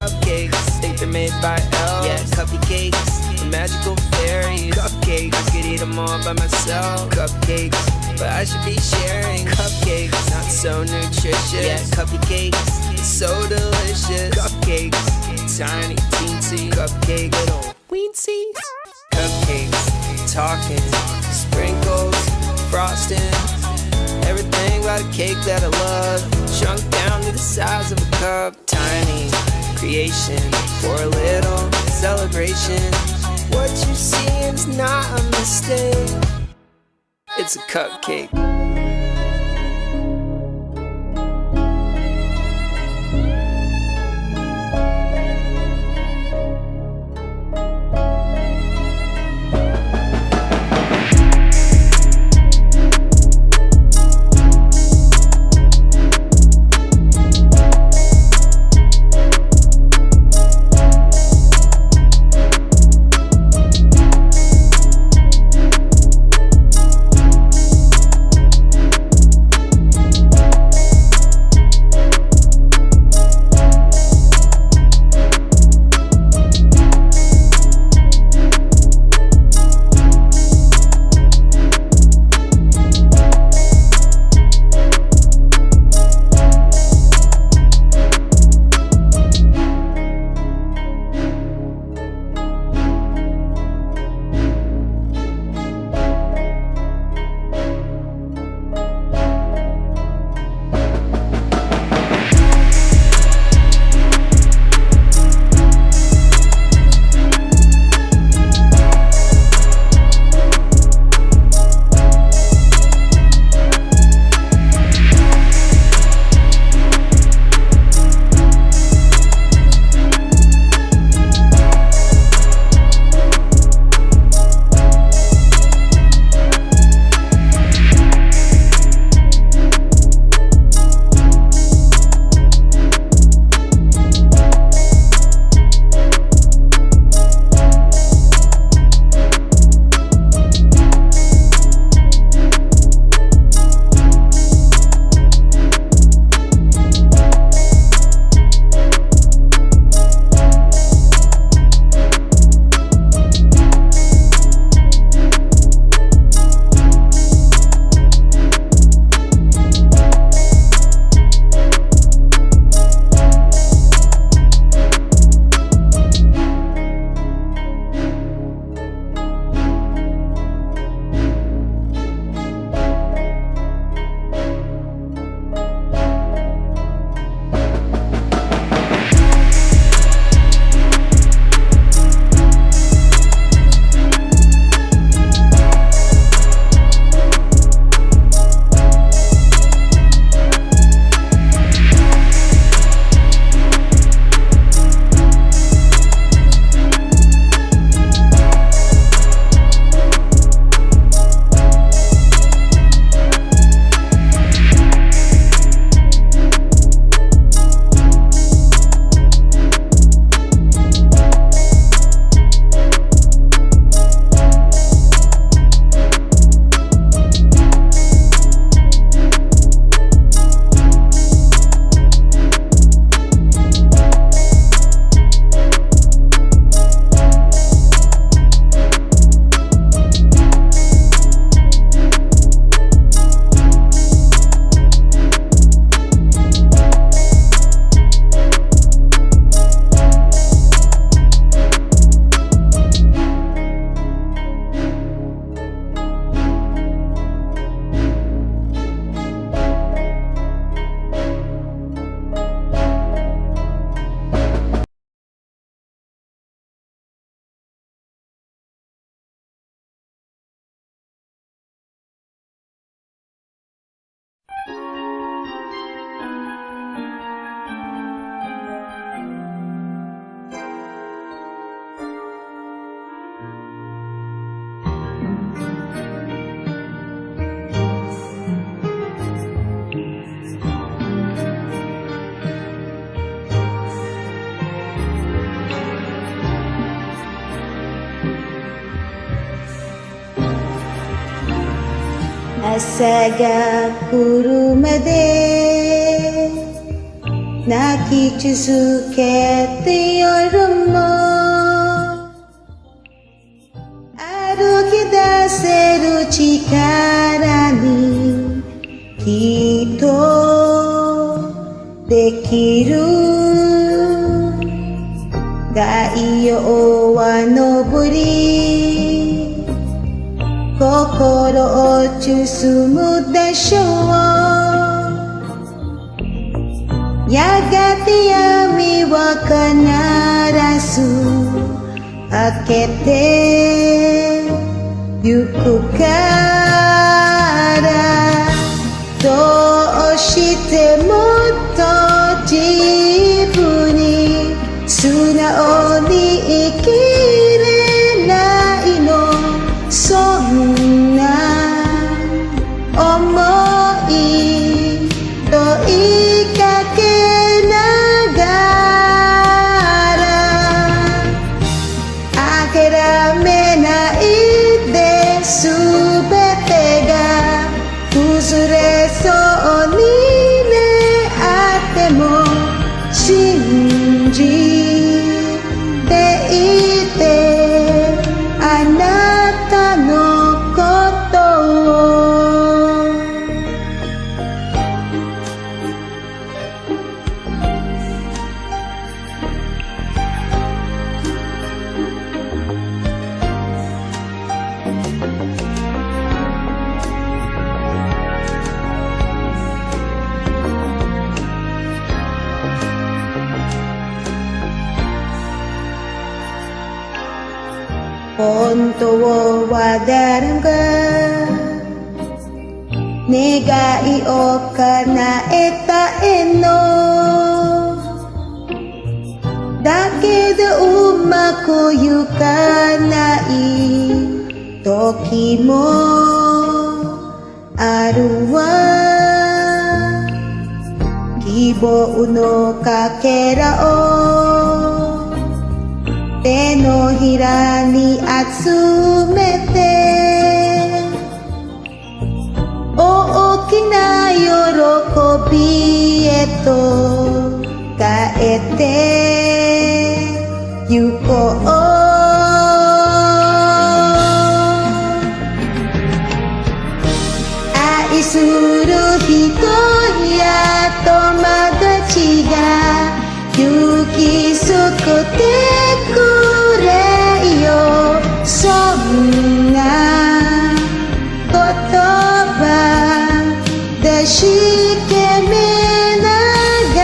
Cupcakes, think they're made by elves. Yeah, cupcakes, the magical fairies. Cupcakes, I could eat them all by myself. Cupcakes, but I should be sharing. Cupcakes, not so nutritious. Yeah, cupcakes, so delicious. Cupcakes, tiny, teensy. Cupcake, little weensy. Cupcakes, talking, sprinkles, frosting. Everything about a cake that I love, shrunk down to the size of a cup. Tiny creation for a little celebration. What you see is not a mistake. It's a cupcake. 朝が来るまで泣き続けて夜も歩き出せる力にきっとできる太陽は昇り心を包むでしょうやがて闇は必ず明けてゆくからどうしてもっと自分に素直に生きれないのそんな想い問いかけながら諦めないで全てが崩れそうにあっても信じていてあなたのことを本当は誰が願いを叶えたいのだけどうまくいかない時もあるわ希望のかけらを手のひらに集めて大きな喜びへと変えてゆこう愛する人や友達が勇気づくてくれよそんな言葉出し決めなが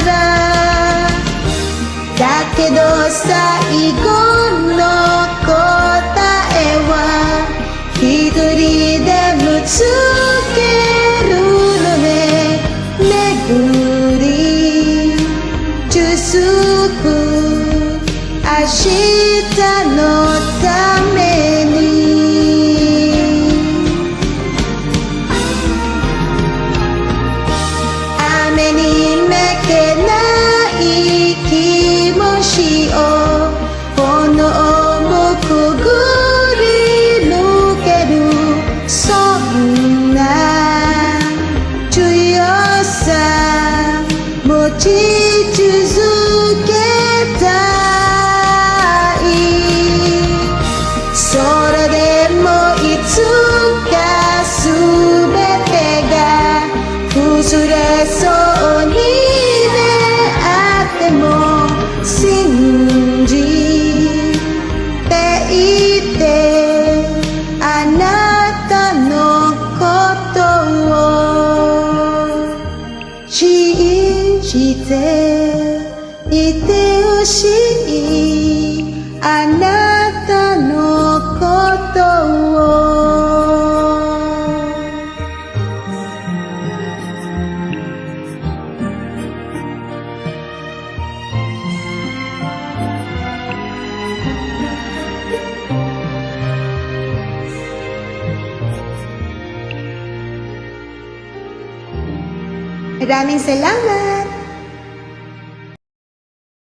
らだけど最後の答えは一人で見つけるのね巡り続く明日のために雨に負けない気持ちを炎もくぐり抜けるそんな強さ持ち続けたいそれでもいつか全てが崩れそうにあっても信じていてあなたのことを信じていてほしいあなたのことをMaraming salamat!